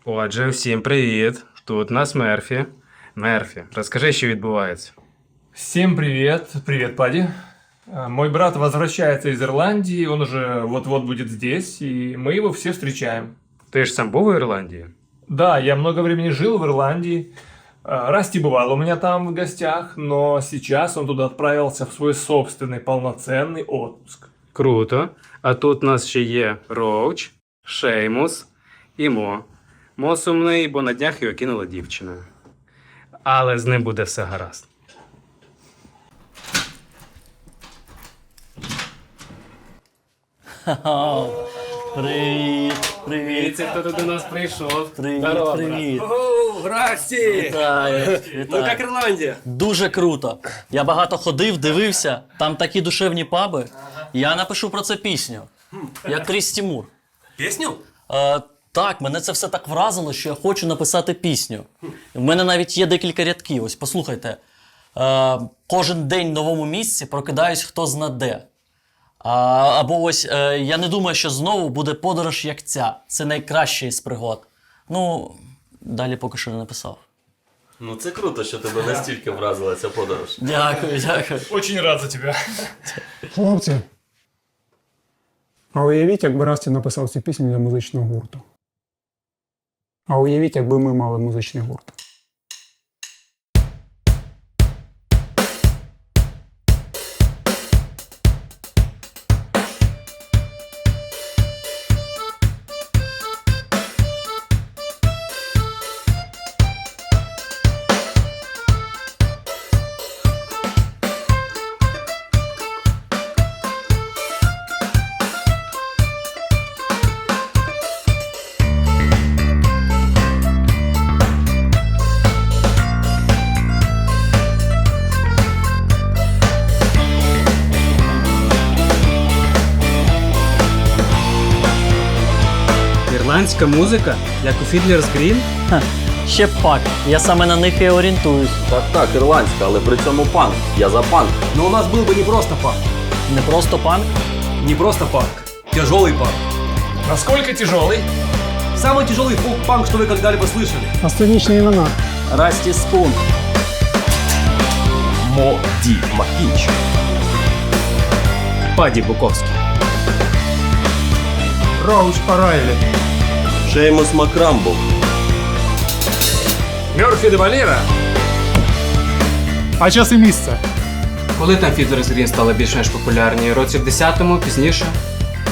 Отже, всім привіт! Тут нас Мерфі. Мерфі, розкажи, що відбувається. Всем привет. Привет, Пади. Мой брат возвращается из Ирландии, он уже вот-вот будет здесь, и мы его все встречаем. Ти ж сам був у Ірландії? Да, я много времени жил в Ирландии. Расти бывал у меня там в гостях, но сейчас он туда отправился в свой собственный полноценный отпуск. Круто. А тут у нас ще є Роуч, Шеймус і Мо. Мо сумний, бо на днях його кинула дівчина. Але з ним буде все гаразд. Привіт, привіт, Це хто до нас прийшов. привіт. О, Расті! Вітаю, Ну вітаю. як Ірландія? Дуже круто. Я багато ходив, дивився, там такі душевні паби. Я напишу про це пісню. Як Кріс Тімур. Пісню? Так, мене це все так вразило, що я хочу написати пісню. В мене навіть є декілька рядків. Ось послухайте. Кожен день в новому місці прокидаюсь хто зна де. Або ось я не думаю, що знову буде подорож як ця. Це найкраще із пригод. Ну, далі поки що не написав. Ну це круто, що тебе настільки вразила ця подорож. Дякую, дякую. Очень рад за тебя. Хлопці, а уявіть, якби Расті написав цю пісню для музичного гурту. А уявіть, якби ми мали музичний гурт. Ірландська музика? Як у Fiddler's Green? Ще б пак, я саме на них і орієнтуюсь. Так, ірландська, але при цьому панк. Я за панк. Но у нас был бы не просто панк. Не просто панк. Не просто панк. Тяжелый панк. Насколько тяжелый? Самый тяжелый фолк-панк, что вы когда-либо слышали. А сценічні імена. Расті Спун. Мо Ді Макінч. Паді Буковський. Роуч Орайли. Шеймус Макрамбл. Мерфи де Валера. А час і місце. Коли там Fiddler's Green стали більш-менш популярні? Році в 10-му, пізніше?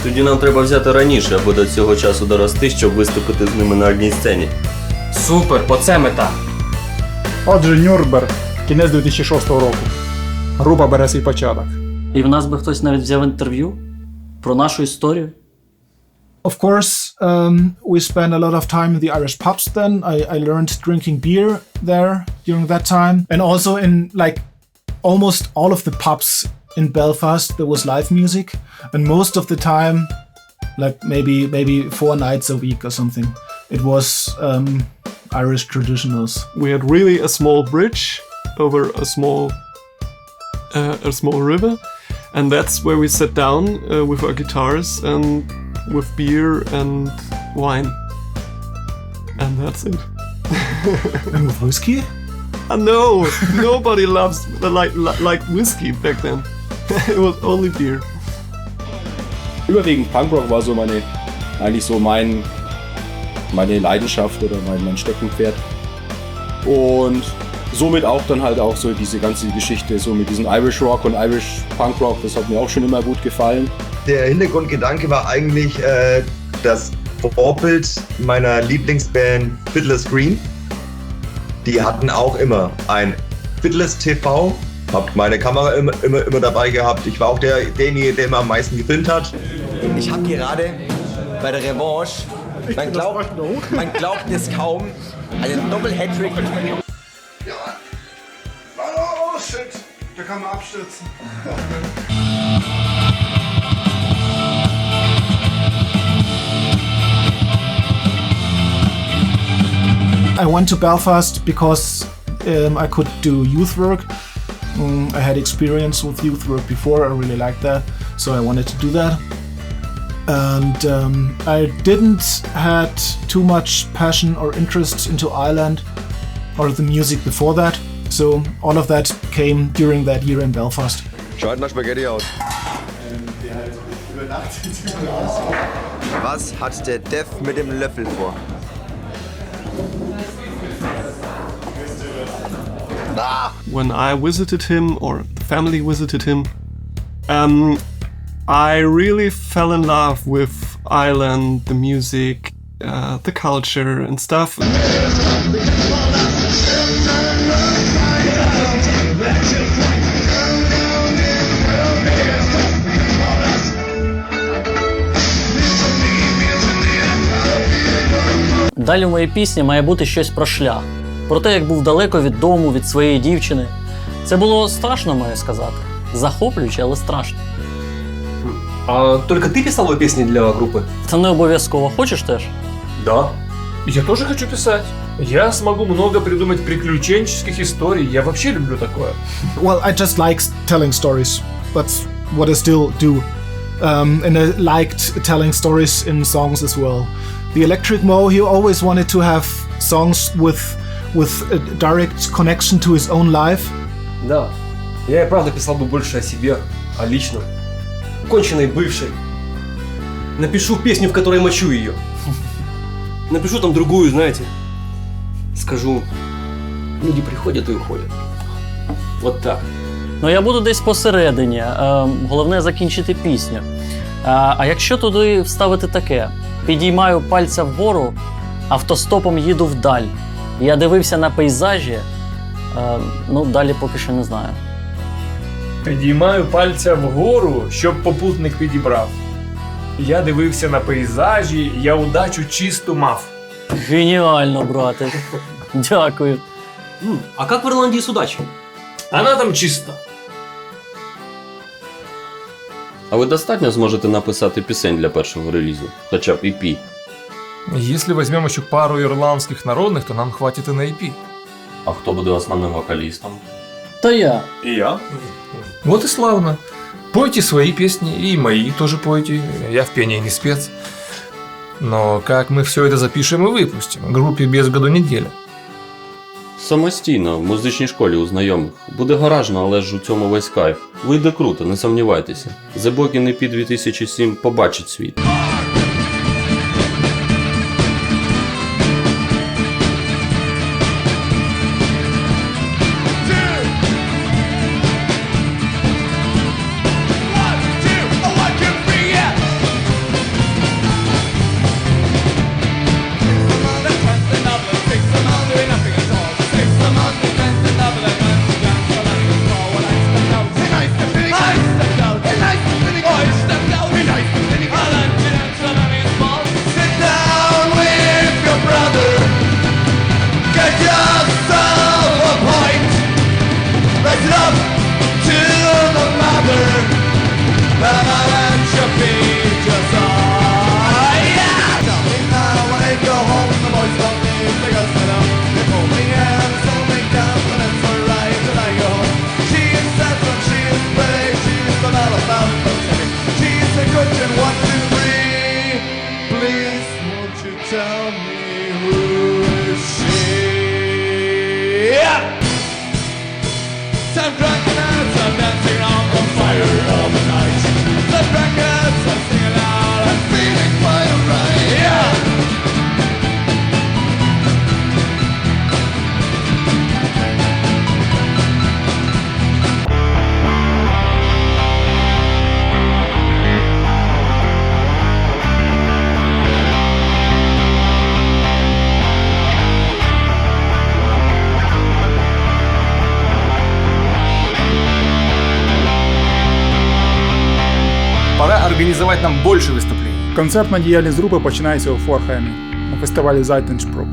Тоді нам треба взяти раніше, або до цього часу дорости, щоб виступити з ними на одній сцені. Супер, оце мета. Отже, Нюрнберг, кінець 2006 року. Група бере свій початок. І в нас би хтось навіть взяв інтерв'ю про нашу історію. Of course, we spent a lot of time in the Irish pubs then. I learned drinking beer there during that time. And also in like almost all of the pubs in Belfast, there was live music. And most of the time, like maybe 4 nights a week or something, it was Irish traditionals. We had really a small bridge over a small river, and that's where we sat down with our guitars and with beer and wine, and that's it. And with whiskey? No, nobody loves like whiskey back then. It was only beer. Überwiegend Punkrock war so eigentlich so meine Leidenschaft oder mein Steckenpferd. Und somit auch dann halt auch so diese ganze Geschichte so mit diesem Irish Rock und Irish Punk Rock, das hat mir auch schon immer gut gefallen. Der Hintergrundgedanke war eigentlich das Vorbild meiner Lieblingsband Fiddler's Green. Die hatten auch immer ein Fiddler's TV. Hab meine Kamera immer dabei gehabt. Ich war auch derjenige, der immer am meisten gefilmt hat. Ich habe gerade bei der Revanche, man glaubt es kaum, einen Doppel-Hattrick. Ja, oh shit, da kann man abstürzen. I went to Belfast because I could do youth work. I had experience with youth work before, I really liked that, so I wanted to do that. and I didn't had too much passion or interest into Ireland or the music before that. So all of that came during that year in Belfast. Schaut nach Spaghetti aus. Was hat der Dev mit dem Löffel vor? When I visited him, or the family visited him, I really fell in love with Ireland, the music, the culture and stuff. Далі в моїй пісні має бути щось про шлях. Про те, як був далеко від дому, від своєї дівчини. Це було страшно, маю сказати. Захоплююче, але страшно. А только ты писал песни для группы? Це не обов'язково. Хочеш теж? Да. Я тоже хочу писать. Я смогу много придумать приключенческих историй. Я вообще люблю такое. Well, I just like telling stories. That's what I still do. And I liked telling stories in songs as well. The Electric Mo, he always wanted to have songs with a direct connection to his own life. Да. Я и правда писал бы больше о себе, о личном. Конченной бывшей. Напишу песню, в которой мочу ее. Напишу там другую, знаете. Скажу, люди приходят и уходят. Вот так. Ну, я буду десь посередині. Головне закінчити пісню. А якщо туди вставити таке: підіймаю пальця вгору, автостопом їду вдаль. Я дивився на пейзажі, ну, далі поки що не знаю. Підіймаю пальця вгору, щоб попутник підібрав. Я дивився на пейзажі, я удачу чисту мав. Геніально, брате. Дякую. А как в Ирландии с удачей? Вона там чиста. А ви достатньо зможете написати пісень для першого релізу? Хоча б EP? Если возьмем еще пару ирландских народных, то нам хватит и на EP. А хто буде основним вокалістом? Та я. І я. Вот и славно. Пойте свои песни, и мои тоже пойте. Я в пении не спец. Но как мы все это запишем и выпустим? Группе без году неделя. Самостійно, в музичній школі у знайомих. Буде гаражно, але ж у цьому весь кайф. Вийде круто, не сумнівайтеся. The Boggin EP 2007 побачить світ. Пора организовать нам больше выступлений. Концертна діяльність групи починається у Форхаймі на фестивалі Зайтеншпрук.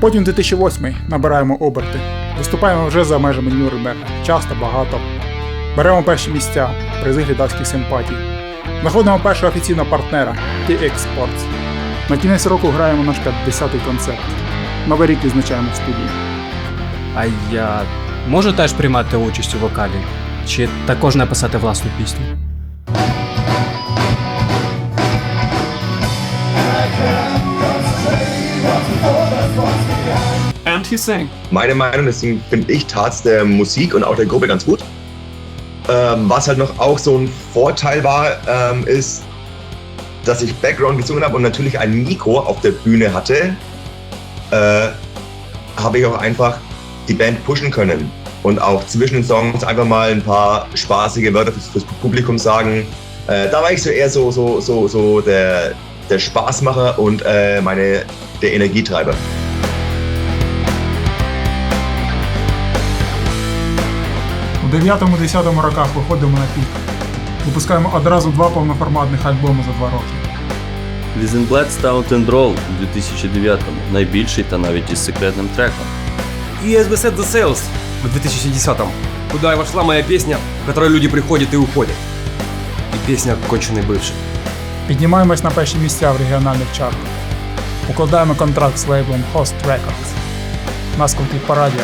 Потім 2008 набираємо оберти. Виступаємо вже за межами Нюрнберга. Часто, багато. Беремо перші місця, призи глядацьких симпатій. Знаходимо першого офіційного партнера TX Sports. На кінець року граємо наш 50-й концерт. Новий рік відзначаємо в студії. А я можу теж приймати участь у вокалі? Чи також написати власну пісню? what he sang. Meine Meinung, deswegen finde ich tat's der Musik und auch der Gruppe ganz gut. Was halt noch auch so ein Vorteil war, ist, dass ich Background gesungen habe und natürlich ein Mikro auf der Bühne hatte, habe ich auch einfach die Band pushen können und auch zwischen den Songs einfach mal ein paar spaßige Wörter fürs Publikum sagen. Da war ich so eher so der Spaßmacher und der Energietreiber. У 9-10 роках виходимо на пік. Випускаємо одразу 2 повноформатних альбоми за 2 роки. Wiesenblatt Stout and Roll у 2009-му, найбільший та навіть із секретним треком. И As We Set The Sails в 2010-м, куда и вошла моя песня, в которой люди приходят и уходят. И песня «Конченый бывший». Піднімаємось на перші місця в регіональних чартах. Укладаємо контракт з лейблом Host Records. Нас крутить по радіо.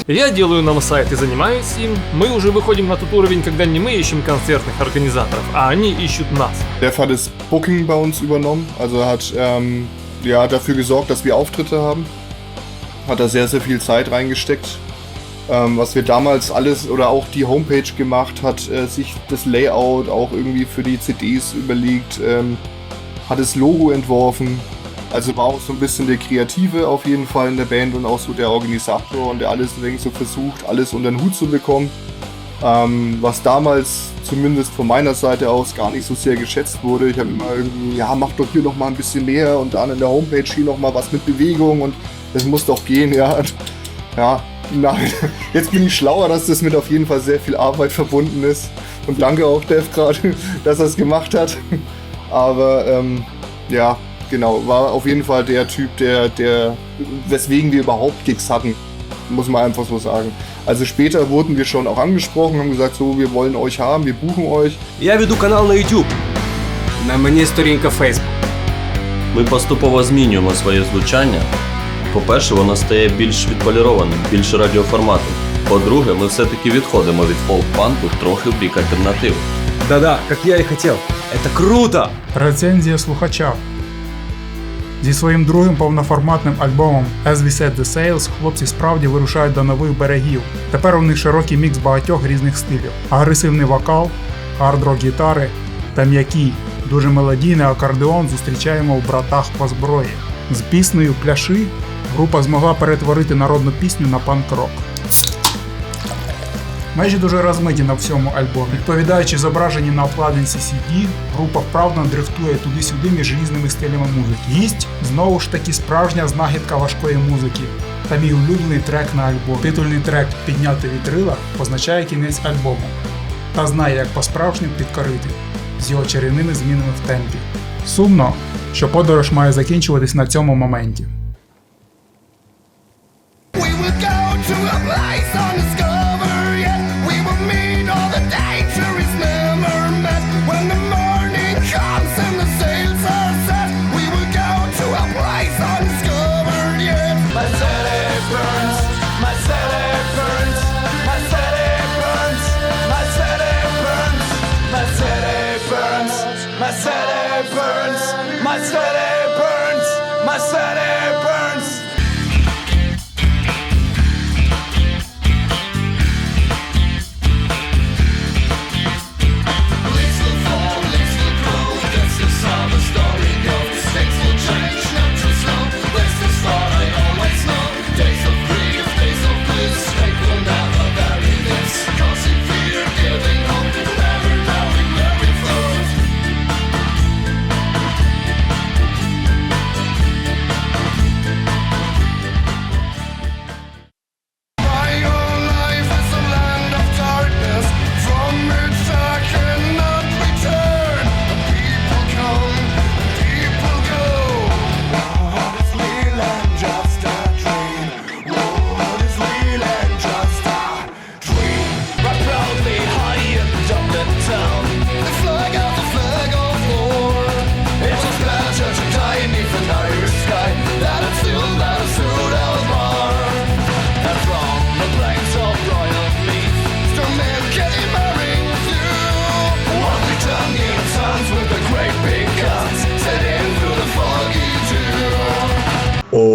Я делаю нам сайт и занимаюсь им. Мы уже выходим на тот уровень, когда не мы ищем концертных организаторов, а они ищут нас. Dev hat das Booking bei uns übernommen, also hat dafür gesorgt, dass wir Auftritte haben. Hat da sehr, sehr viel Zeit reingesteckt. Was wir damals alles oder auch die Homepage gemacht, hat sich das Layout auch irgendwie für die CDs überlegt, hat das Logo entworfen. Also war auch so ein bisschen der Kreative auf jeden Fall in der Band und auch so der Organisator und der alles so versucht, alles unter den Hut zu bekommen. Was damals zumindest von meiner Seite aus gar nicht so sehr geschätzt wurde. Ich habe immer irgendwie, ja, mach doch hier noch mal ein bisschen mehr und dann in der Homepage hier noch mal was mit Bewegung und das muss doch gehen, ja. Ja, nein. Jetzt bin ich schlauer, dass das mit auf jeden Fall sehr viel Arbeit verbunden ist. Und danke auch Dev gerade, dass er es gemacht hat. Aber ja, genau, war auf jeden Fall der Typ, weswegen wir überhaupt Gigs hatten, muss man einfach so sagen. Also später wurden wir schon auch angesprochen, haben gesagt, so, wir wollen euch haben, wir buchen euch. Я веду канал на YouTube. На мені сторінка Facebook. Ми поступово змінюємо своє звучання. По-перше, воно стає більш відполірованим, більш радіоформатом. По-друге, ми все-таки відходимо від фолк-панку трохи в бік альтернативи. Да-да, как я и хотел. Это круто! Рецензія слухача. Зі своїм другим повноформатним альбомом As We Set The Sails хлопці справді вирушають до нових берегів. Тепер у них широкий мікс багатьох різних стилів. Агресивний вокал, хард-рок гітари та м'який, дуже мелодійний акордеон зустрічаємо в братах по зброї. З піснею «Пляши» група змогла перетворити народну пісню на панк-рок. Межі дуже розмиті на всьому альбомі. Відповідаючи зображенні на обкладинці CD, група вправно дрифтує туди-сюди між різними стилями музики. Гість знову ж таки справжня знахідка важкої музики та мій улюблений трек на альбомі. Титульний трек «Підняти вітрила» позначає кінець альбому та знає, як по-справжньому підкорити з його чарівними змінами в темпі. Сумно, що подорож має закінчуватись на цьому моменті.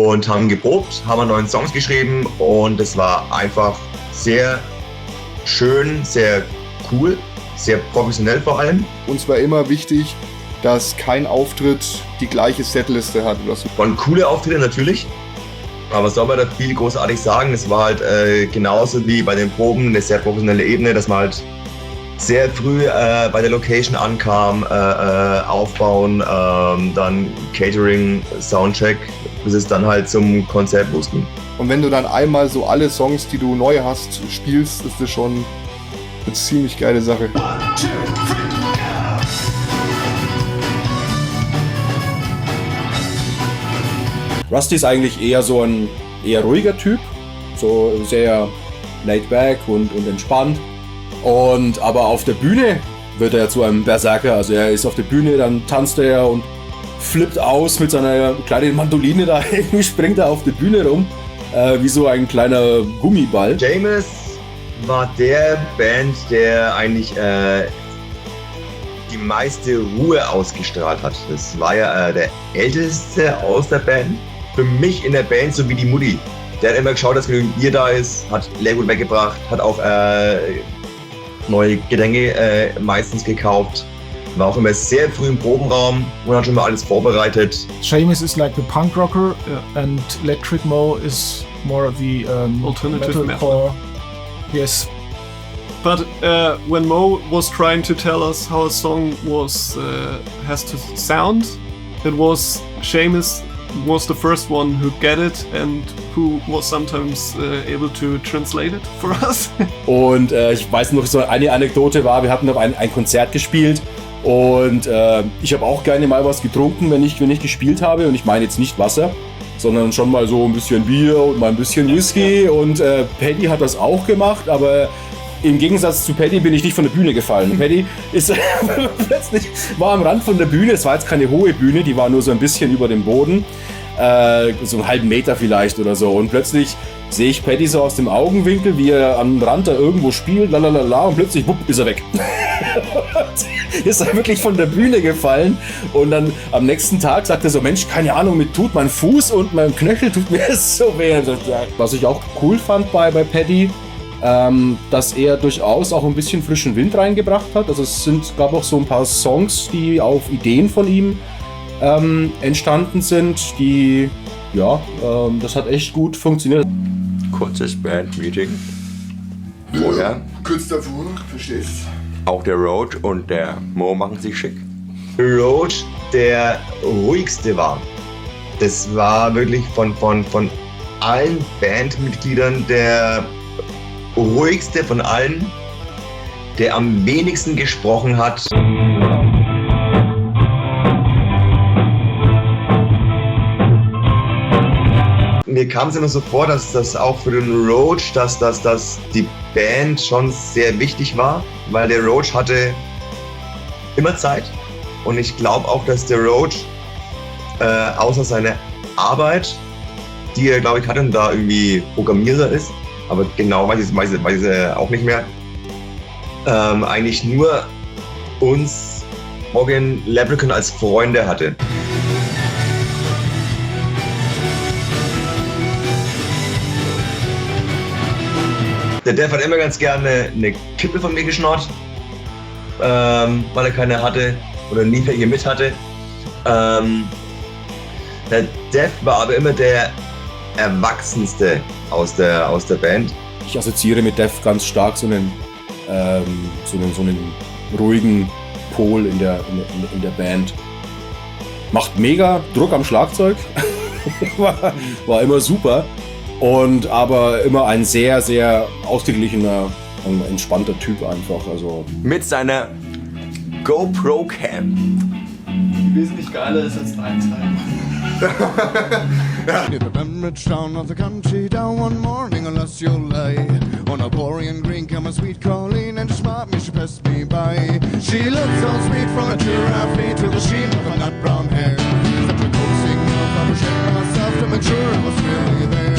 und haben geprobt, haben neuen Songs geschrieben und es war einfach sehr schön, sehr cool, sehr professionell vor allem. Uns war immer wichtig, dass kein Auftritt die gleiche Setliste hat oder so. Waren coole Auftritte natürlich, aber was soll man da viel großartig sagen? Es war halt genauso wie bei den Proben eine sehr professionelle Ebene, dass man halt sehr früh bei der Location ankam, aufbauen, dann Catering, Soundcheck, bis es dann halt zum Konzert losging. Und wenn du dann einmal so alle Songs, die du neu hast, spielst, ist das schon eine ziemlich geile Sache. Rusty ist eigentlich eher so ein eher ruhiger Typ, so sehr laid back und entspannt. Aber auf der Bühne wird er zu einem Berserker. Also er ist auf der Bühne, dann tanzt er und flippt aus mit seiner kleinen Mandoline da. Irgendwie springt er auf der Bühne rum, wie so ein kleiner Gummiball. Seamus war der Band, der eigentlich die meiste Ruhe ausgestrahlt hat. Das war ja der Älteste aus der Band. Für mich in der Band so wie die Mutti. Der hat immer geschaut, dass genügend Bier da ist, hat Leergut weggebracht, hat auch neue Getränke meistens gekauft. War auch immer sehr früh im Probenraum und hat schon mal alles vorbereitet. Seamus is like the punk rocker and Electric Mo is more of the Alternative metalcore. Yes. But when Mo was trying to tell us how a song has to sound, it was Seamus was the first one who get it and who was sometimes able to translate it for us. Und ich weiß noch, so eine Anekdote war, wir hatten noch ein Konzert gespielt und ich habe auch gerne mal was getrunken, wenn ich gespielt habe. Und ich meine jetzt nicht Wasser, sondern schon mal so ein bisschen Bier und mal ein bisschen Whisky. Und Paddy hat das auch gemacht, aber im Gegensatz zu Paddy bin ich nicht von der Bühne gefallen. Paddy ist plötzlich war am Rand von der Bühne. Es war jetzt keine hohe Bühne, die war nur so ein bisschen über dem Boden. So einen halben Meter vielleicht oder so. Und plötzlich sehe ich Paddy so aus dem Augenwinkel, wie er am Rand da irgendwo spielt, lalalala, und plötzlich, wupp, ist er weg. Ist er wirklich von der Bühne gefallen. Und dann am nächsten Tag sagt er so, Mensch, keine Ahnung, mir tut mein Fuß und mein Knöchel tut mir so weh. Was ich auch cool fand bei Paddy, dass er durchaus auch ein bisschen frischen Wind reingebracht hat. Also es gab auch so ein paar Songs, die auf Ideen von ihm entstanden sind, die, ja, das hat echt gut funktioniert. Kurzes Band-Meeting. Vorher. Kurz davor, verstehst. Auch der Roach und der Mo machen sich schick. Roach der ruhigste war. Das war wirklich von allen Bandmitgliedern der ruhigste von allen, der am wenigsten gesprochen hat. Mir kam es immer so vor, dass das auch für den Roach, dass die Band schon sehr wichtig war, weil der Roach hatte immer Zeit und ich glaube auch, dass der Roach außer seiner Arbeit, die er glaube ich hatte und da irgendwie Programmierer ist, aber genau weiß ich auch nicht mehr, eigentlich nur uns Morgan Leprechaun als Freunde hatte. Der Dev hat immer ganz gerne eine Kippe von mir geschnort, weil er keine hatte oder nie welche mit hatte. Der Dev war aber immer der Erwachsenste aus der Band. Ich assoziiere mit Dev ganz stark so einen ruhigen Pol in der Band. Macht mega Druck am Schlagzeug, war immer super. Aber immer ein sehr, sehr ausgeglichener und entspannter Typ einfach. Also. Mit seiner GoPro Cam. Wesentlich geiler ist als dein Teil. In the Bembridge town of the country down one morning, unless you lay on a Borean green, come a sweet Colleen and smart me, she passed me by. She looked so sweet from a giraffe knee to the sheen of her nut brown hair. Such a coaxing look, I was shaking myself to make sure I was really there.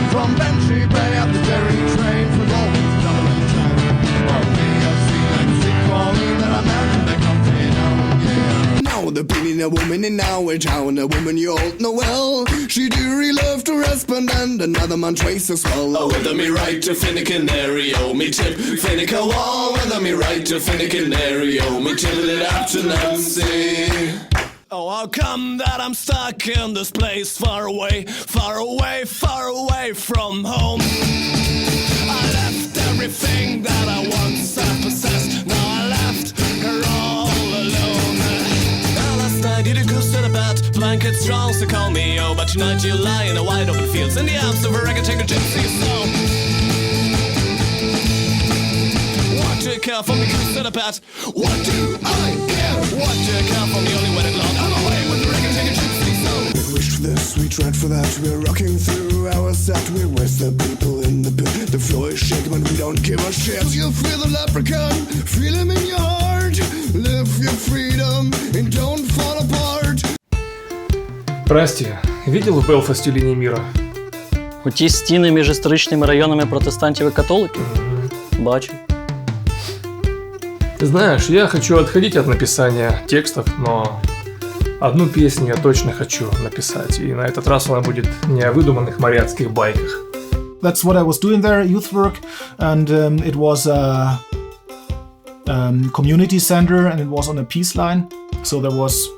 From Bantry Bay up the Derry train for London to Dublin town. One day I've seen like sweet Colleen that I met in the country down, yeah. Now the being a woman in our town, a woman you all know well. She dearly loved her husband and another man twice as well. Oh, whether me right to Finnecanario, me tip Finnica wall. Whether me right to Finnecanario, me till it up to Nancy. Oh, how come that I'm stuck in this place, far away, far away, far away from home? I left everything that I once had possessed. Now I left her all alone. Now last night you did goose to the bed, blanket strong to call me. Oh, but tonight you lie in the wide open fields in the arms of a reggae gypsy song. What do you care for me goose to the bed? What do I care? What do you care for me only when it long? I'm away with the reggae gypsy song. We wish for this, we tried for that. We're rocking through our set. We're with the people in the pit. The floor is shaking, but we don't give a shit. You feel the leprechaun, feel him in your heart. Live your freedom and don't fall apart. Здрасте. Видел в Белфасте линии мира? У ті стіни між історичними районами протестантів і католиків? Бачу. Ты знаешь, я хочу отходить от написания текстов, но одну песню я точно хочу написать, и на этот раз она будет не о выдуманных моряцких байках. That's what I was doing there, youth work, and it was a community center, and it was on a peace line. So there was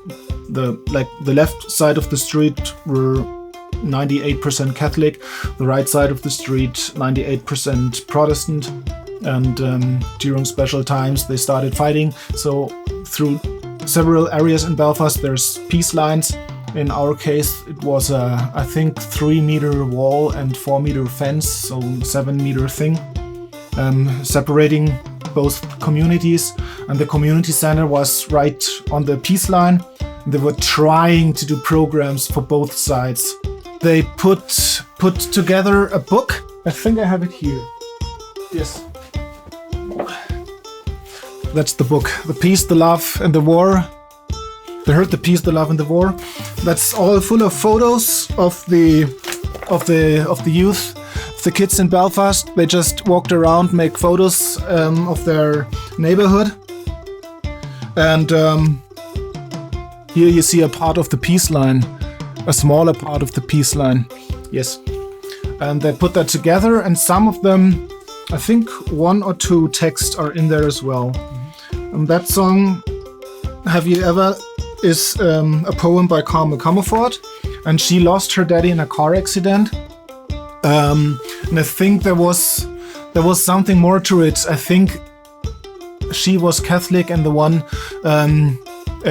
the left side of the street were 98% Catholic, the right side of the street 98% Protestant, and during special times they started fighting. So through several areas in Belfast there's peace lines. In our case it was a, I think, 3-meter wall and 4-meter fence, so 7-meter thing, separating both communities, and the community center was right on the peace line. They were trying to do programs for both sides. They put together a book. I think I have it here. Yes. That's the book. The Peace, the Love, and the War. The Hurt, the Peace, the Love, and the War. That's all full of photos of the youth, of the kids in Belfast. They just walked around, make photos of their neighborhood. And here you see a part of the peace line, a smaller part of the peace line. Yes. And they put that together, and some of them, I think 1 or 2 texts are in there as well. And that song, Have You Ever, is a poem by Carmel Comerford, and she lost her daddy in a car accident. And I think there was something more to it. I think she was Catholic, and the one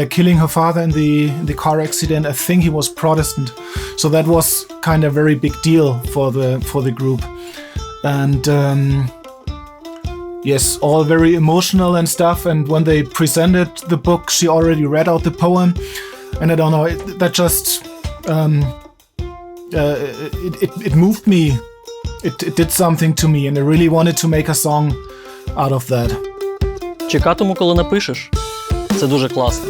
killing her father in the car accident, I think he was Protestant. So that was kind of a very big deal for the group. And yes, all very emotional and stuff. And when they presented the book, she already read out the poem. And I don't know, that just it moved me. It did something to me, and I really wanted to make a song out of that. Чекатиму, коли напишеш. Це дуже класно.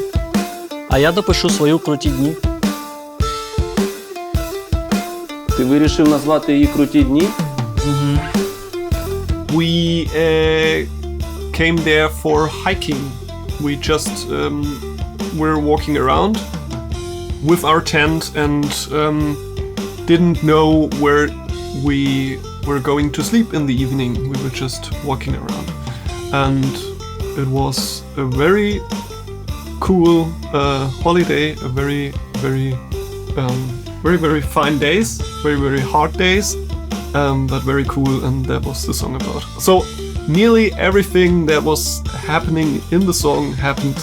А я допишу свою «Круті дні». Ти вирішив назвати її «Круті дні»? We came there for hiking. We just were walking around with our tent and didn't know where we were going to sleep in the evening. We were just walking around. And it was a very cool holiday, a very, very fine days, very hard days. But very cool, and that was the song about. So nearly everything that was happening in the song happened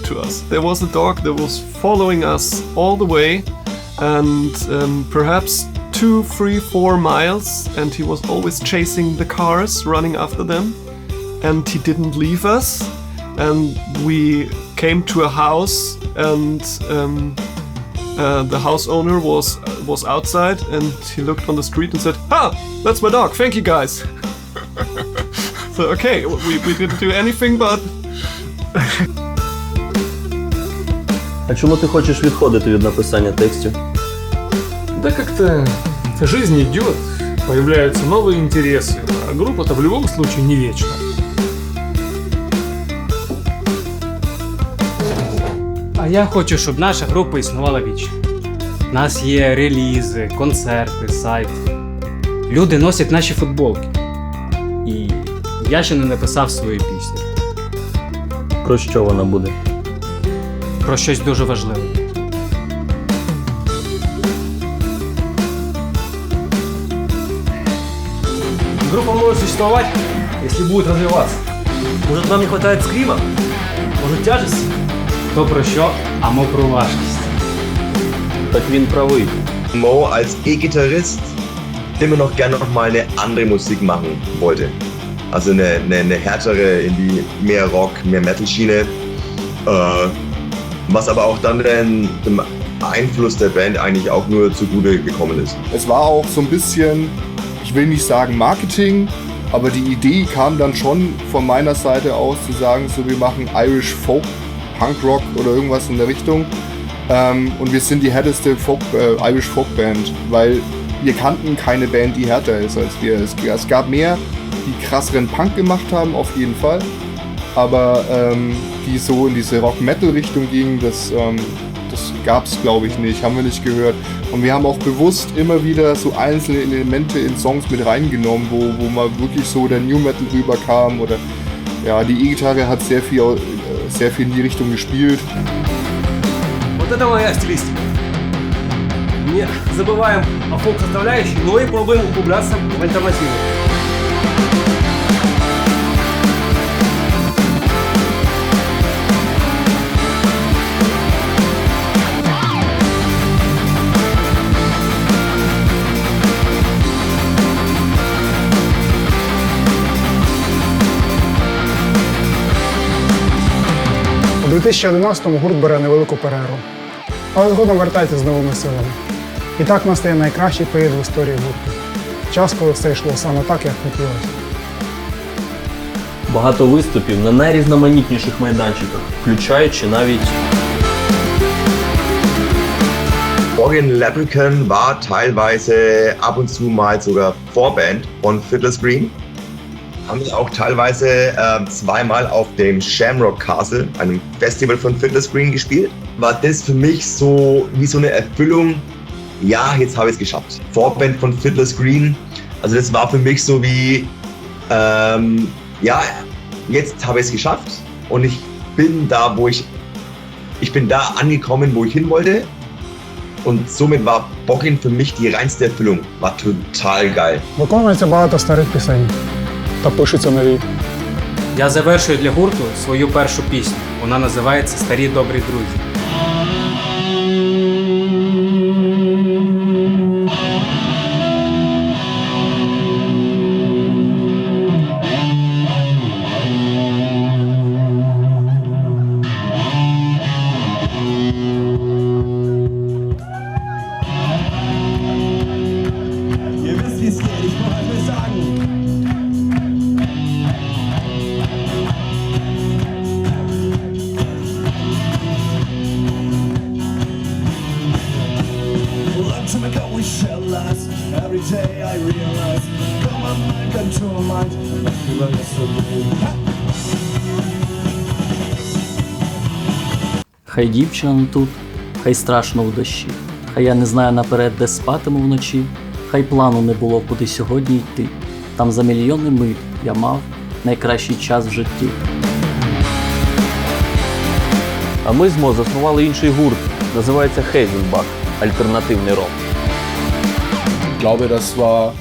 to us. There was a dog that was following us all the way, and perhaps 2, 3, 4 miles, and he was always chasing the cars, running after them, and he didn't leave us. And we came to a house, and the house owner was outside, and he looked on the street and said, "Ah, that's my dog. Thank you, guys." So okay, we didn't do anything, but. А чому ти хочеш відходити від написання текстів? Да как-то жизнь идет, появляются новые интересы, а группа-то в любом случае не вечна. А я хочу, щоб наша група існувала вічно. У нас є релізи, концерти, сайт. Люди носять наші футболки. І я ще не написав свою пісню. Про що вона буде? Про щось дуже важливе. Группа может существовать, если будет развиваться. Может, нам не хватает скрима? Может, тяжести? Хто про що, а мо про важкість. Так він правий. Mo als E-Gitarrist immer noch gerne noch mal eine andere Musik machen wollte. Also eine härtere, in die mehr Rock, mehr Metal-Schiene. Was aber auch dann dem Einfluss der Band eigentlich auch nur zugute gekommen ist. Es war auch so ein bisschen, ich will nicht sagen Marketing, aber die Idee kam dann schon von meiner Seite aus zu sagen, so wir machen Irish Folk, Punk Rock oder irgendwas in der Richtung. Und wir sind die härteste Irish Folk Band, weil wir kannten keine Band, die härter ist als wir. Es gab mehr, die krasseren Punk gemacht haben, auf jeden Fall. Aber die so in diese Rock-Metal-Richtung gingen, das gab es, glaube ich, nicht, haben wir nicht gehört. Und wir haben auch bewusst immer wieder so einzelne Elemente in Songs mit reingenommen, wo mal wirklich so der New Metal rüberkam oder ja, die E-Gitarre hat sehr viel in die Richtung gespielt. Вот это моя стилистика. Не забываем о фолк-составляющей, но и пробуем углубляться в альтернативу. У 2011-му гурт бере невелику перерву, але згодом вертається з новими силами. І так настає найкращий період в історії гурту. Час, коли все йшло саме так, як хотілося. Багато виступів на найрізноманітніших майданчиках, включаючи навіть... Organ Leprechaun war teilweise ab und zu mal sogar Vorband von Fiddler's Green. Haben wir auch teilweise zweimal auf dem Shamrock Castle, einem Festival von Fiddler's Green, gespielt. War das für mich so wie so eine Erfüllung, ja, jetzt habe ich es geschafft. Vorband von Fiddler's Green, also das war für mich so wie, ja, jetzt habe ich es geschafft und ich bin da, ich bin da angekommen, wo ich hin wollte. Und somit war Boggin für mich die reinste Erfüllung. War total geil. Виконується багато старих пісень та пишуться нові. Я завершую для гурту свою першу пісню. Вона називається «Старі добрі друзі». Хай дівчина не тут, хай страшно в дощі, хай я не знаю наперед, де спатиму вночі, хай плану не було, куди сьогодні йти. Там за мільйони миль я мав найкращий час в житті. А ми з Мо заснували інший гурт, називається Hazelbach, альтернативний рок. Ich glaube, das war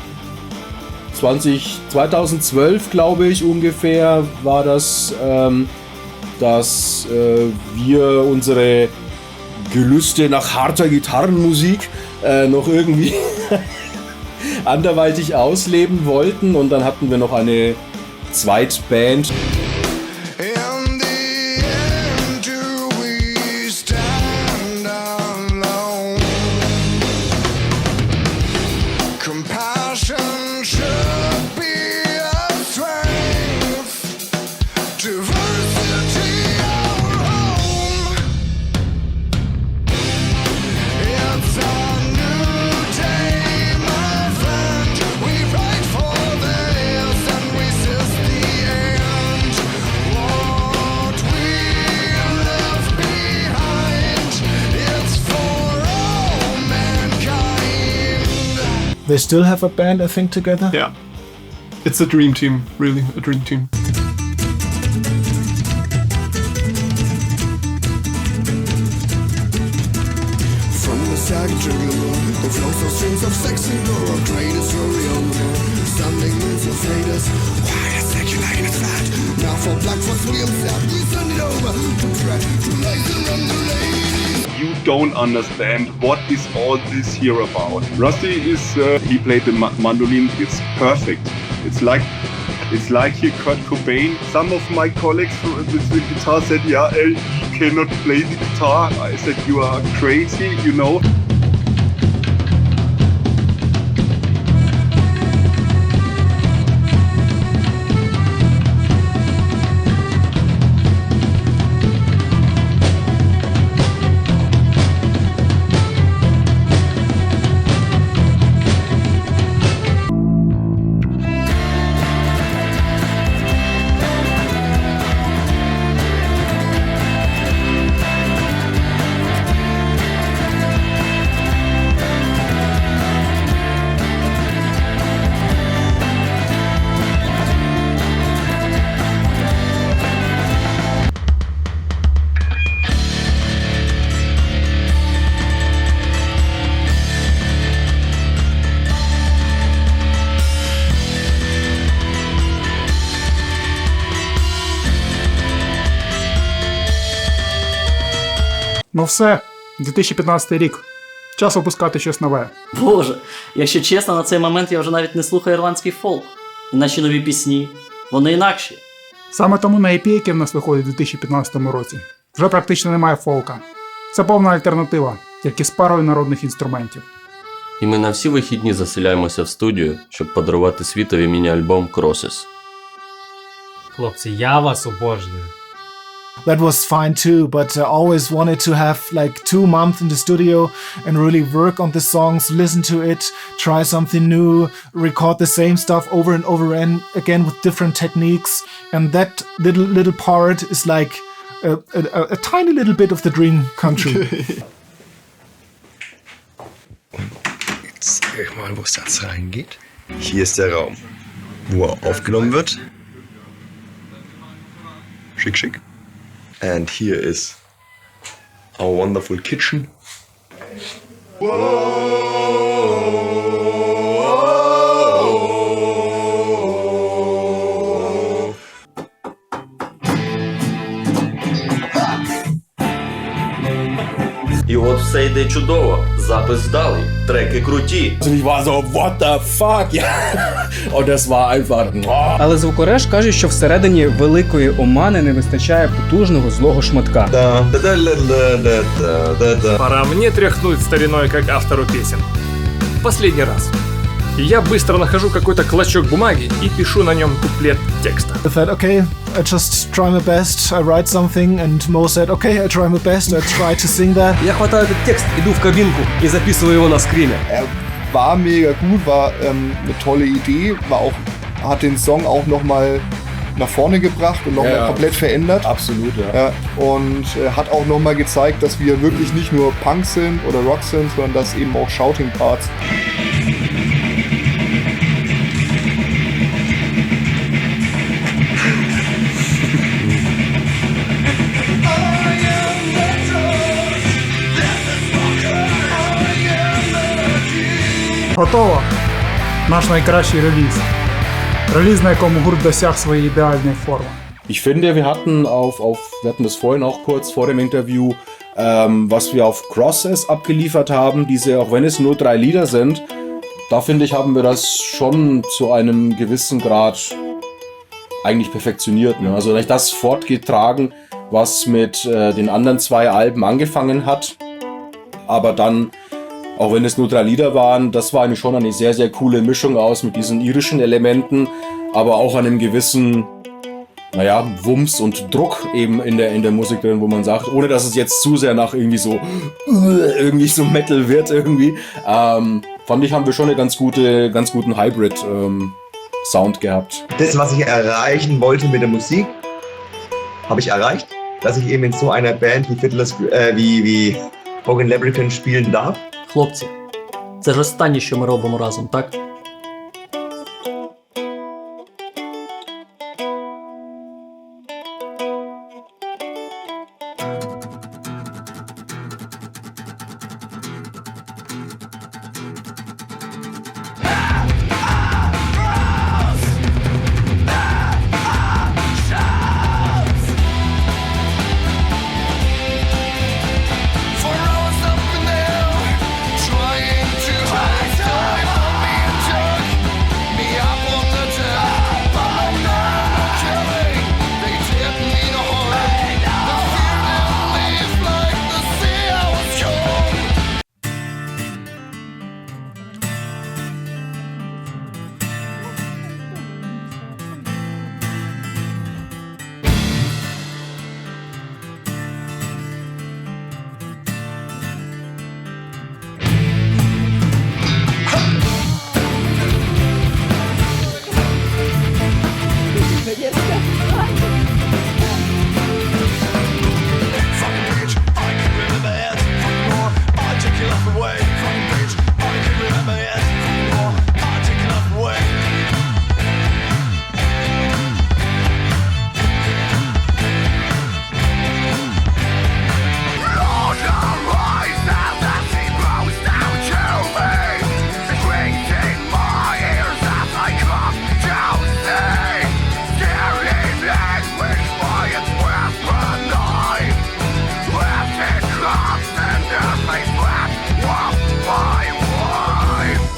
2012, glaube ich, ungefähr, war das, dass wir unsere Gelüste nach harter Gitarrenmusik noch irgendwie anderweitig ausleben wollten. Und dann hatten wir noch eine Zweitband. They still have a band, I think, together. Yeah. It's a dream team, really, a dream team. From the sagging trigger, the flows of strings of sexy girl, greatest story over. Standing moves of faders, why is circulating its flat? Now for Black Fox Williams, we send it over to Dread, to laser and the ladies. You don't understand what is all this here about. Rusty is, he played the mandolin, it's perfect. It's like here Kurt Cobain. Some of my colleagues with the guitar said, yeah, he cannot play the guitar. I said, you are crazy, you know. Ну все, 2015 рік. Час випускати щось нове. Боже, якщо чесно, на цей момент я вже навіть не слухаю ірландський фолк. І наші нові пісні, вони інакші. Саме тому на EP, який в нас виходить у 2015 році, вже практично немає фолка. Це повна альтернатива, тільки з парою народних інструментів. І ми на всі вихідні заселяємося в студію, щоб подарувати світові міні-альбом Crosses. Хлопці, я вас обожнюю. That was fine too, but I always wanted to have like 2 months in the studio and really work on the songs, listen to it, try something new, record the same stuff over and over and again with different techniques. And that little part is like a tiny little bit of the dream come true. Jetzt sag ich mal, wo es jetzt reingeht. Hier ist der Raum, wo er aufgenommen wird. Schick, schick. And here is our wonderful kitchen. І от все йде чудово. Запис вдалий, треки круті. Ich war so, what the fuck? Und das war einfach... Але звукореж каже, що всередині великої Омани не вистачає потужного злого шматка. Пора мне тряхнуть стариной как автору песен. Последний раз. И я быстро нахожу какой-то клочок бумаги и пишу на нем куплет текста. I thought, okay, I just try my best, I write something, and Mo said, okay, I try my best, I try to sing that. Я хватаю этот текст, иду в кабинку и записываю его на скрине. War mega gut, war eine tolle Idee, hat den Song auch nochmal nach vorne gebracht und nochmal komplett verändert. Absolut, ja. Und hat auch nochmal gezeigt, dass wir wirklich nicht nur Punk sind oder Rock sind, sondern dass eben auch Shouting-Parts. Готово! Наш найкращий реліз. Реліз, на якому гурт досяг своєї ідеальної форми. Ich finde, wir hatten wir hatten das vorhin auch kurz vor dem Interview, was wir auf Crosses abgeliefert haben, auch wenn es nur 3 Lieder sind, da finde ich, haben wir das schon zu einem gewissen Grad eigentlich perfektioniert. Ne? Also das fortgetragen, was mit den anderen 2 Alben angefangen hat, aber dann, auch wenn es nur 3 Lieder waren, das war eigentlich schon eine sehr, sehr coole Mischung aus mit diesen irischen Elementen, aber auch einem gewissen, Wumms und Druck eben in der Musik drin, wo man sagt, ohne dass es jetzt zu sehr nach irgendwie so Metal wird irgendwie, fand ich, haben wir schon einen ganz guten Hybrid Sound gehabt. Das, was ich erreichen wollte mit der Musik, habe ich erreicht, dass ich eben in so einer Band wie Broken Leprechaun spielen darf. Хлопці, Це ж останнє, що ми робимо разом, так?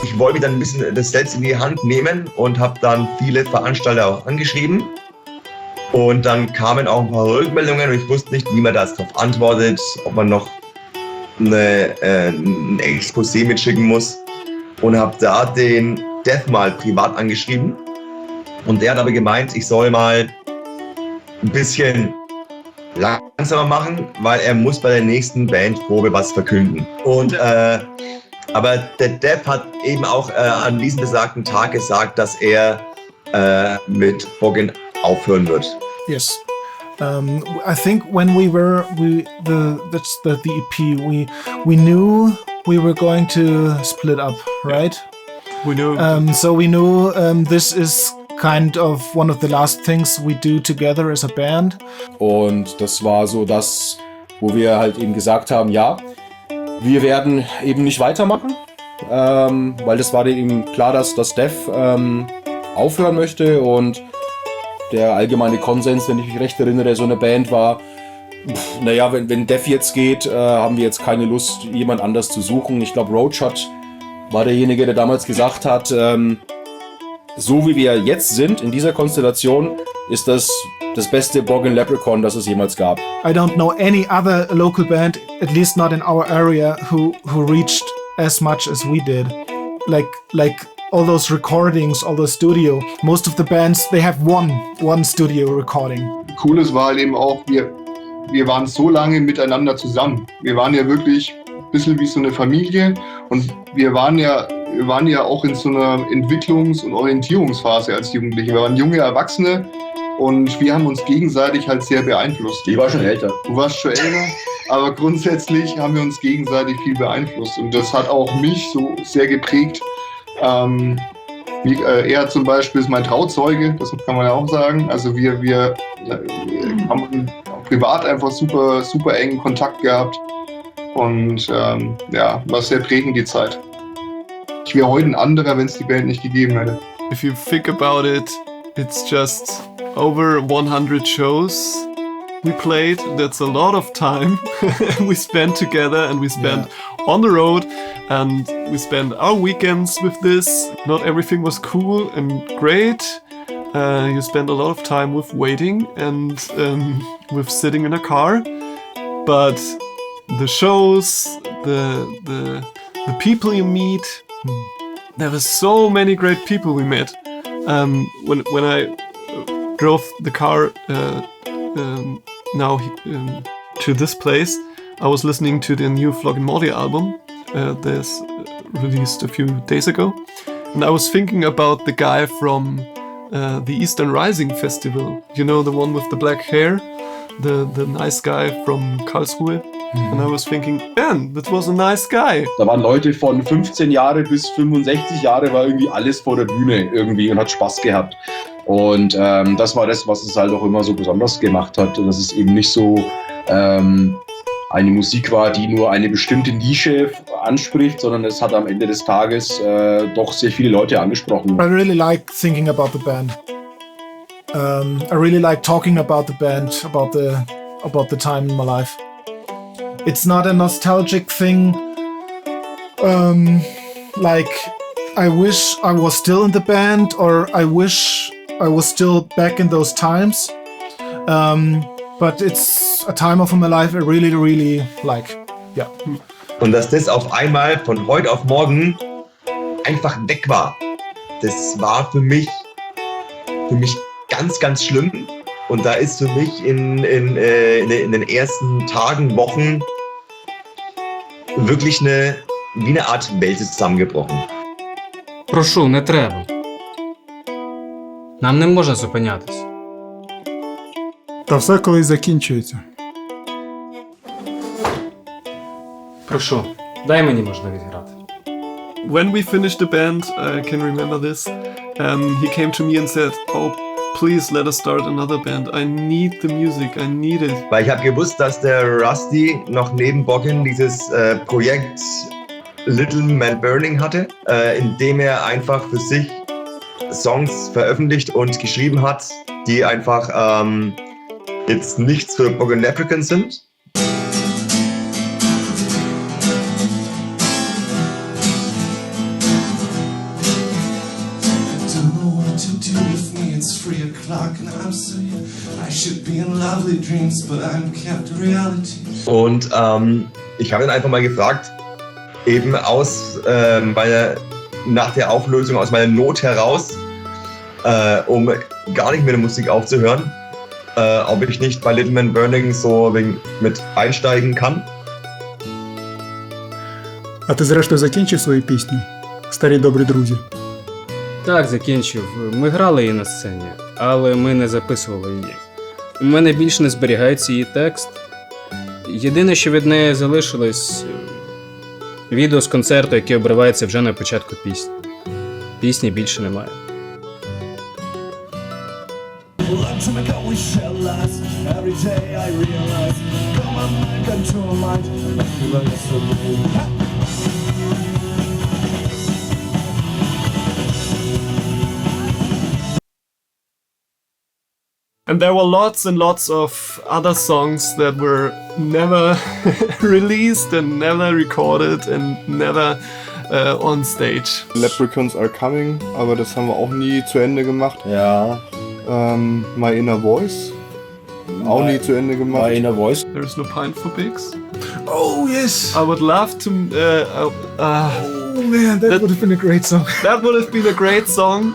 Ich wollte dann ein bisschen das Selbst in die Hand nehmen und habe dann viele Veranstalter auch angeschrieben. Und dann kamen auch ein paar Rückmeldungen und ich wusste nicht, wie man das darauf antwortet, ob man noch ein Exposé mitschicken muss. Und habe da den Dev mal privat angeschrieben. Und der hat aber gemeint, ich soll mal ein bisschen langsamer machen, weil er muss bei der nächsten Bandprobe was verkünden. Und aber der Dev hat eben auch an diesem besagten Tag gesagt, dass er mit Boggin aufhören wird. Yes. I think when that's the EP, we knew we were going to split up, right? We knew. So we knew this is kind of one of the last things we do together as a band. Und das war so das, wo wir halt eben gesagt haben, ja, wir werden eben nicht weitermachen, weil das war eben klar, dass das Dev aufhören möchte und der allgemeine Konsens, wenn ich mich recht erinnere, so eine Band war, naja, wenn Dev jetzt geht, haben wir jetzt keine Lust, jemand anders zu suchen. Ich glaube, Roach war derjenige, der damals gesagt hat, so wie wir jetzt sind, in dieser Konstellation, ist das beste Boggin Leprechaun, das es jemals gab. I don't know any other local band, at least not in our area, who reached as much as we did. Like all those recordings, all the studio. Most of the bands, they have one studio recording. Cooles war halt eben auch, wir waren so lange miteinander zusammen. Wir waren ja wirklich ein bisschen wie so eine Familie und wir waren ja auch in so einer Entwicklungs- und Orientierungsphase als Jugendliche. Wir waren junge Erwachsene und wir haben uns gegenseitig halt sehr beeinflusst. Ich war schon älter. Du warst schon älter, aber grundsätzlich haben wir uns gegenseitig viel beeinflusst und das hat auch mich so sehr geprägt. Er zum Beispiel ist mein Trauzeuge, das kann man ja auch sagen. Also wir haben privat einfach super, super engen Kontakt gehabt und war sehr prägend die Zeit. Ich wäre heute ein anderer, wenn es die Band nicht gegeben hätte. If you think about it, it's just over 100 shows we played. That's a lot of time we spent together and we spent on the road and we spent our weekends with this. Not everything was cool and great. You spend a lot of time with waiting and with sitting in a car. But the shows, the people you meet, there were so many great people we met. When I drove the car to this place, I was listening to the new Flogging Molly album. That's released a few days ago, and I was thinking about the guy from the Eastern Rising Festival. You know, the one with the black hair, the nice guy from Karlsruhe. And I was thinking, man, that was a nice guy. Da waren Leute von 15 Jahre bis 65 Jahre, war irgendwie alles vor der Bühne irgendwie und hat Spaß gehabt. Und das war das, was es halt auch immer so besonders gemacht hat. Dass es eben nicht so eine Musik war, die nur eine bestimmte Nische anspricht, sondern es hat am Ende des Tages doch sehr viele Leute angesprochen. I really like thinking about the band. I really like talking about the band, about the time in my life. It's not a nostalgic thing. Like I wish I was still in the band, or I wish I was still back in those times. But it's a time of my life I really, really like. Yeah. Und dass das auf einmal von heute auf morgen einfach weg war, das war für mich ganz, ganz schlimm. Und da ist für mich in den ersten Tagen, Wochen wirklich wie eine Art Welt zusammengebrochen. Прошу, не треба. Нам не можна зупинятись. Та все колись закінчується. Прошу, дай мені можливість грати. When we finished the band, I can remember this, he came to me and said, oh, please let us start another band. I need the music, I need it. Weil ich habe gewusst, dass der Rusty noch neben Boggin dieses Projekt Little Man Burning hatte, in dem er einfach für sich Songs veröffentlicht und geschrieben hat, die einfach jetzt nichts für Boggin Africans sind. Und ich habe ihn einfach mal gefragt, eben nach der Auflösung aus meiner Not heraus, um gar nicht mehr die Musik aufzuhören, ob ich nicht bei Little Man Burning so mit einsteigen kann. А ти зрештою закінчив свою пісню, старі добрі друзі? Так, закінчив. Ми грали її на сцені, але ми не записували її. У мене більше не зберігається її текст. Єдине, що від неї залишилось відео з концерту, яке обривається вже на початку пісні. Пісні більше немає. And there were lots and lots of other songs that were never released and never recorded and never on stage. Leprechauns Are Coming, aber das haben wir auch nie zu Ende gemacht. Ja. My Inner Voice. Auch nie zu Ende gemacht. My Inner Voice. There is no pint for pigs. Oh yes. I would love to. Oh man, that would have been a great song. That would have been a great song,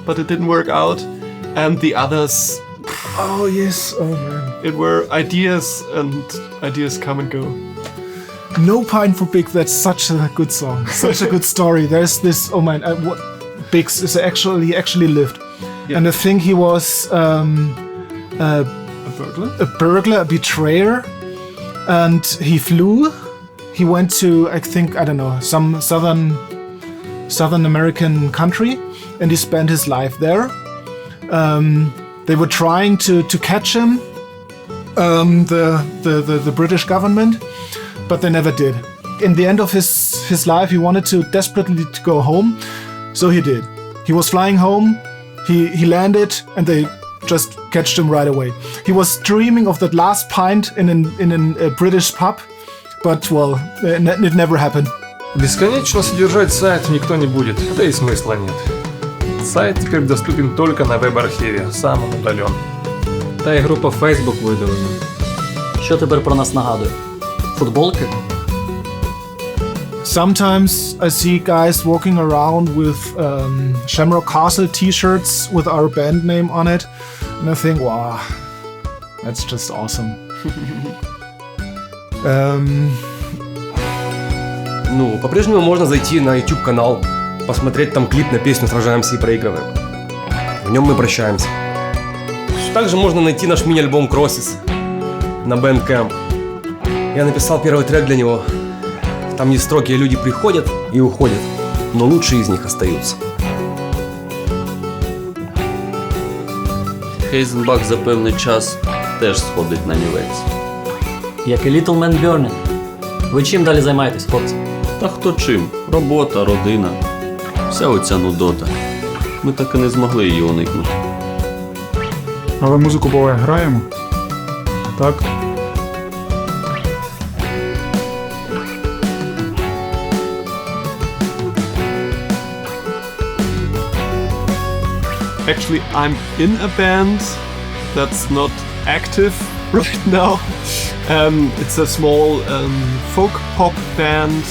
but it didn't work out. And the others. Oh yes. Oh man. It were ideas, and ideas come and go. No Pint for Big. That's such a good song. Such a good story. There's this. Oh man, what Biggs is actually lived, Yeah. and I think he was A burglar. a burglar, a betrayer, and he flew. He went to, I think, I don't know, some southern American country, and he spent his life there. They were trying to catch him, the British government, but they never did. In the end of his life, he wanted to desperately to go home, so he did. He was flying home, he landed, and they just catched him right away. He was dreaming of that last pint in a British pub, but well, it never happened. Бесконечно содержать сайт никто не будет, да и смысла нет. Сайт теперь доступен только на веб-архиве, сам он удален. Та й група Facebook видалена. Що тепер про нас нагадує? Футболки? Sometimes I see guys walking around with Shamrock Castle t-shirts with our band name on it, and I think, wow, that's just awesome. Ну, по-прежнему можно зайти на YouTube-канал, посмотреть там клип на песню «Сражаемся и проигрываем». В нем мы прощаемся. Также можно найти наш мини-альбом «Crosses» на Bandcamp. Я написал первый трек для него. Там есть строки «Люди приходят и уходят, но лучшие из них остаются». Хейзенбах за певний час теж сходить на нівець. Як і Little Man Burning. Ви чим далі займаєтесь, хлопці? Та хто чим? Робота, родина. Вся оця нудота. Ми так і не змогли її уникнути. Але музику буває граємо. Так? Actually, I'm in a band that's not active right now. It's a small folk pop band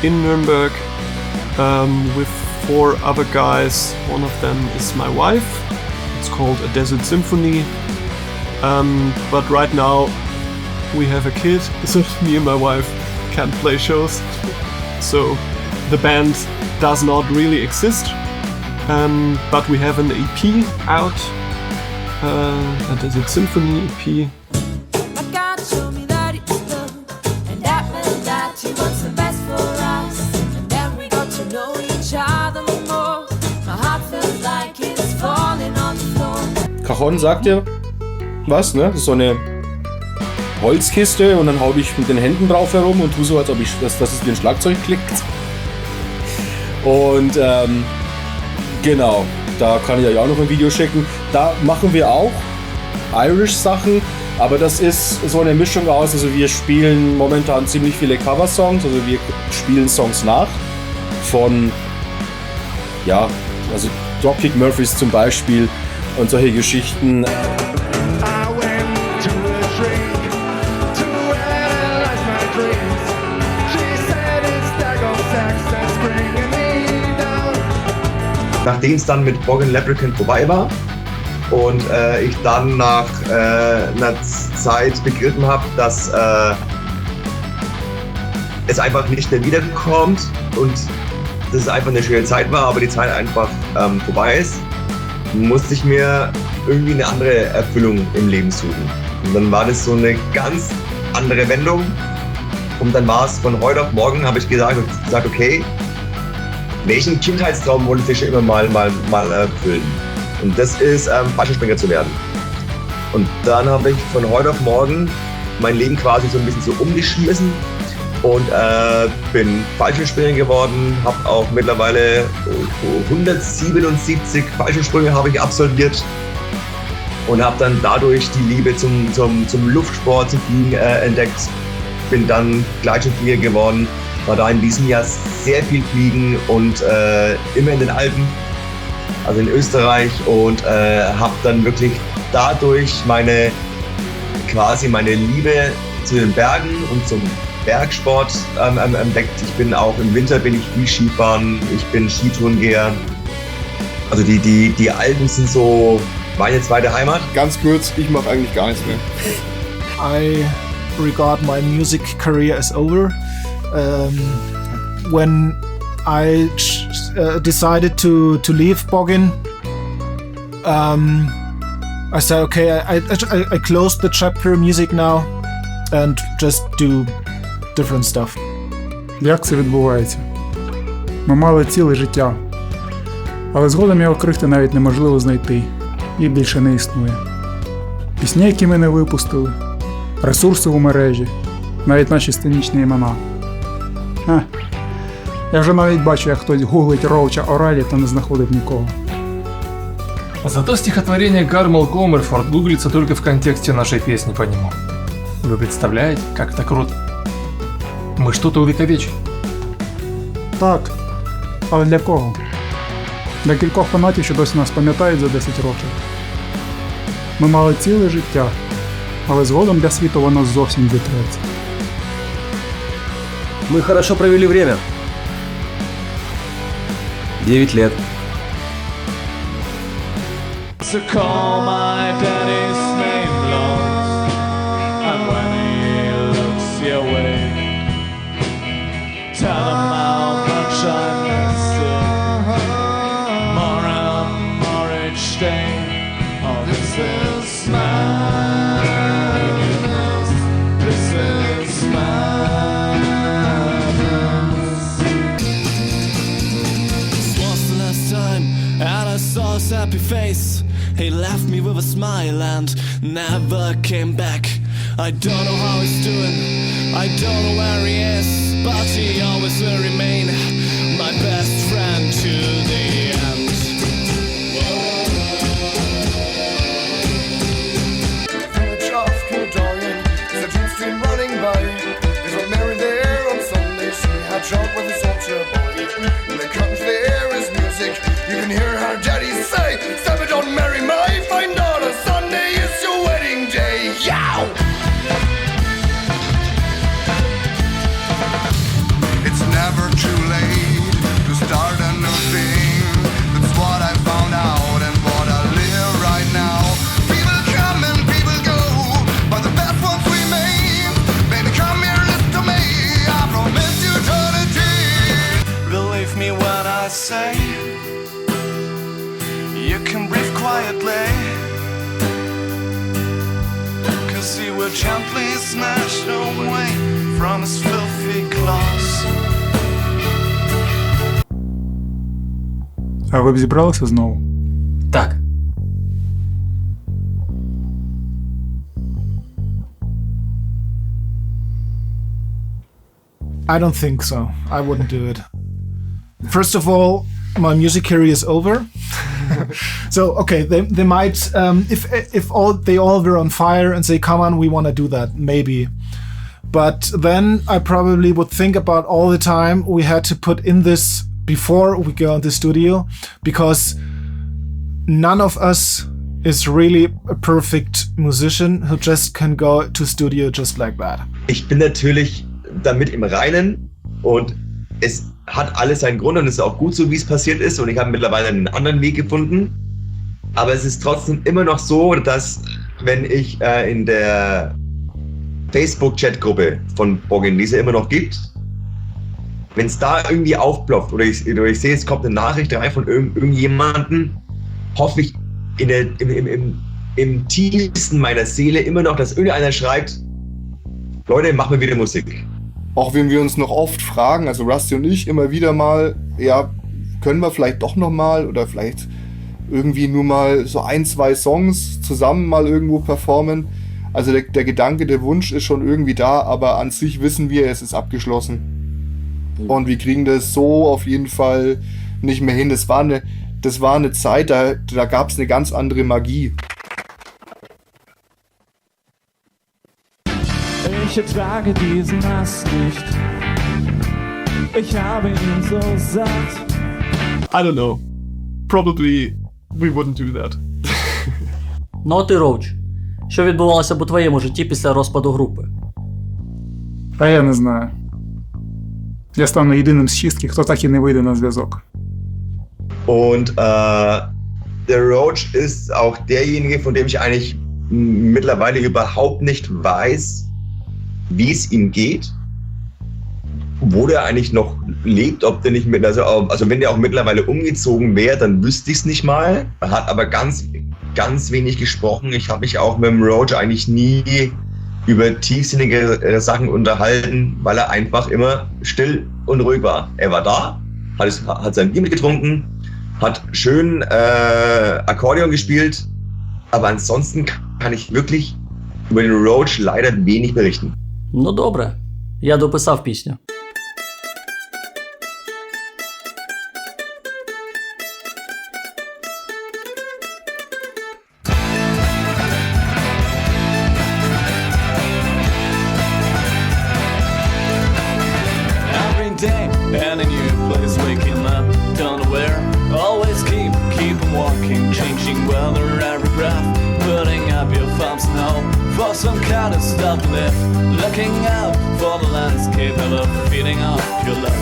in Nuremberg with 4 other guys. One of them is my wife. It's called A Desert Symphony. But right now we have a kid, so me and my wife can't play shows. So the band does not really exist. But we have an EP out, a Desert Symphony EP. Cajon sagt dir was, ne? Das ist so eine Holzkiste und dann hau ich mit den Händen drauf herum und tu so, als ob dass es wie ein Schlagzeug klickt. Und genau, da kann ich euch auch noch ein Video schicken. Da machen wir auch Irish-Sachen, aber das ist so eine Mischung aus. Also wir spielen momentan ziemlich viele Cover-Songs, also wir spielen Songs nach von, ja, also Dropkick Murphys zum Beispiel und solche Geschichten. Nachdem es dann mit Boggan Leprechaun vorbei war und ich dann nach einer Zeit begriffen habe, dass es einfach nicht mehr wiederkommt und dass es einfach eine schöne Zeit war, aber die Zeit einfach vorbei ist, musste ich mir irgendwie eine andere Erfüllung im Leben suchen. Und dann war das so eine ganz andere Wendung und dann war es von heute auf morgen, habe ich gesagt, okay, welchen Kindheitstraum wollte ich schon immer mal erfüllen? Und das ist, Fallschirmspringer zu werden. Und dann habe ich von heute auf morgen mein Leben quasi so ein bisschen so umgeschmissen und bin Fallschirmspringer geworden, habe auch mittlerweile 177 Fallschirmsprünge habe ich absolviert und habe dann dadurch die Liebe zum Luftsport, zum Fliegen entdeckt. Bin dann Gleitschirmflieger geworden. War da in diesem Jahr sehr viel fliegen und immer in den Alpen, also in Österreich und habe dann wirklich dadurch meine Liebe zu den Bergen und zum Bergsport entdeckt. Ich bin auch im Winter viel Skifahren, ich bin Skitourengeher. Also die Alpen sind so meine zweite Heimat. Ganz kurz, ich mache eigentlich gar nichts mehr. I regard my music career as over. When I decided to leave Boggan, I said, okay, I closed the chapter music now and just do different stuff. Як це відбувається? Ми мали ціле життя, але згодом його крихти навіть неможливо знайти, їх більше не існує. Пісні, які ми не випустили, ресурси у мережі, навіть наші сценічні імена. Я вже навіть бачу, як хтось гуглить Роуча Орелі та не знаходить нікого. Зато стихотворение Гармал Комерфорд гуглится только в контексте нашей песни по нему. Вы представляете, как это круто? Мы что-то увековечили. Так, але для кого? Для кількох фанатів, що досі нас пам'ятають за 10 років. Ми мали ціле життя, але згодом для світу воно зовсім витреться. Мы хорошо провели время. 9 лет. So call my daddy's name, Lord, and when he looks your way, tell him how much I miss him, more and more each day. Oh, this is madness, this is I saw his happy face, he left me with a smile and never came back. I don't know how he's doing, I don't know where he is, but he always will remain my best friend to the end. Village of Kildoran is a dream stream running by. There's a Mary there on Sunday, she had talk with a soldier boy. When it comes there is music, you can hear her daddy say, "Stop it, don't marry my fine daughter, Sunday is your wedding day." Yow! It's never too late to start a new thing. That's what I found out and what I live right now. People come and people go, but the best ones remain. Baby, come here, listen to me, I promise you eternity. Believe me when I say, you can breathe quietly, 'cause he will gently snatch away from his filthy claws. А ви б зібралися знову? Так. I don't think so. I wouldn't do it. First of all, my music career is over. So okay, they might if they all were on fire and say, "Come on, we want to do that," maybe. But then I probably would think about all the time we had to put in this before we go in the studio, because none of us is really a perfect musician who just can go to studio just like that. Ich bin natürlich damit im Reinen und es hat alles seinen Grund und es ist auch gut so, wie es passiert ist, und ich habe mittlerweile einen anderen Weg gefunden. Aber es ist trotzdem immer noch so, dass wenn ich in der Facebook-Chat-Gruppe von Borgen, die es ja immer noch gibt, wenn es da irgendwie aufploppt oder ich sehe, es kommt eine Nachricht rein von irgendjemandem, hoffe ich im tiefsten meiner Seele immer noch, dass irgendeiner schreibt, Leute, mach mir wieder Musik. Auch wenn wir uns noch oft fragen, also Rusty und ich immer wieder mal, ja, können wir vielleicht doch noch mal oder vielleicht irgendwie nur mal so 1, 2 Songs zusammen mal irgendwo performen. Also der Gedanke, der Wunsch ist schon irgendwie da, aber an sich wissen wir, es ist abgeschlossen. Und wir kriegen das so auf jeden Fall nicht mehr hin. Das war eine Zeit, da gab es eine ganz andere Magie. Ich ertrage diesen Hass nicht. Ich habe ihn so satt. I don't know. Probably we wouldn't do that. Ну, а ти, Роуч, що відбувалося б у твоєму житті після розпаду групи? А я не знаю. Я стану єдиним з чистки, хто так і не вийде на зв'язок. Und der Roach ist auch derjenige, von dem ich eigentlich mittlerweile überhaupt nicht weiß, wie es ihm geht, wo der eigentlich noch lebt, ob der nicht mit, also wenn der auch mittlerweile umgezogen wäre, dann wüsste ich es nicht mal. Er hat aber ganz, ganz wenig gesprochen. Ich habe mich auch mit dem Roach eigentlich nie über tiefsinnige Sachen unterhalten, weil er einfach immer still und ruhig war. Er war da, hat sein Bier mitgetrunken, hat schön Akkordeon gespielt, aber ansonsten kann ich wirklich über den Roach leider wenig berichten. Ну добре, я дописав пісню. Every day and a new place, waking up, don't know where. Always keep on walking, changing weather every breath. Putting up your thumbs now for some kind of stuff to live. Looking out for the landscape, ever feeding off your luck.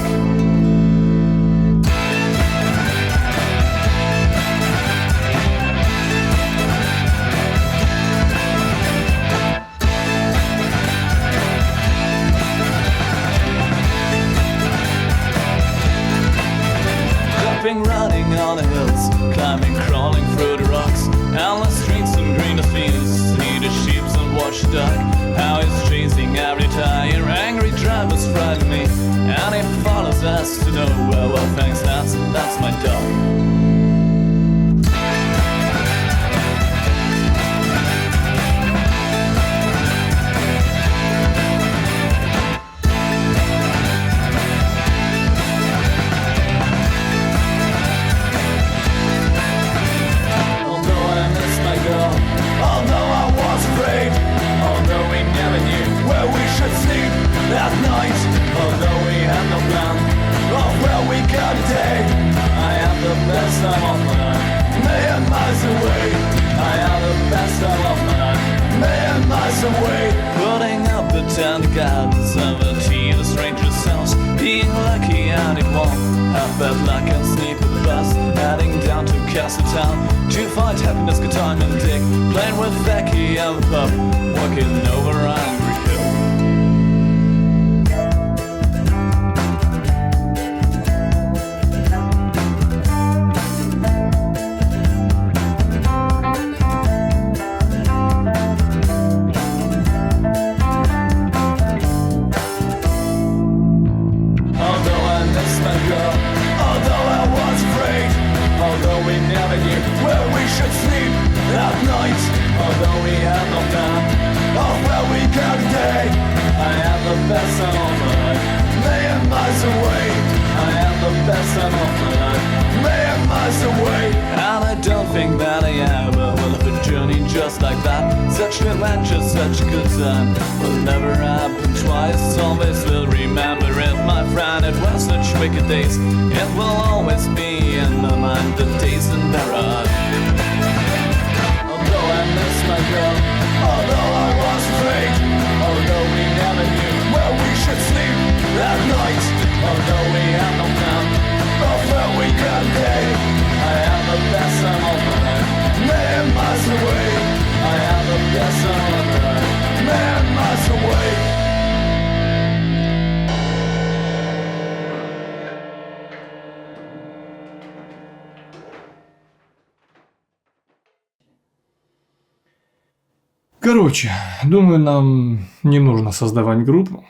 Running on the hills, climbing, crawling through the rocks, endless streets and greener fields. See the sheep and watch the duck, how it's chasing every tire. Angry drivers frighten me, and he follows us million miles away. I am the best of my life. Million miles away. Putting up the tender gardens of a tea in a stranger's house. Being lucky and it won't have bad luck and sneak with the bus. Heading down to Castletown to find happiness, good time and dick. Playing with Becky and the pub. Walking over Angry Hill. Although I missed my girl, although I was afraid, although we never knew where we should sleep that night, although we had no plan of where we go today, I am the best of all my life, million miles away. I am the best of all my life, million miles away. And I don't think that I ever will have a journey just like that. Such an adventure, such a good time will never happen twice. Always will remember it, my friend. It was such wicked days. It will always be in my mind, the days in Barrage. Although I miss my girl, although I was afraid, although we never knew where we should sleep that night, although we had no plan of where we could be, I am the best of all my life, million miles away. I am the best of all my life, million miles away. Короче, думаю, нам не нужно создавать группу.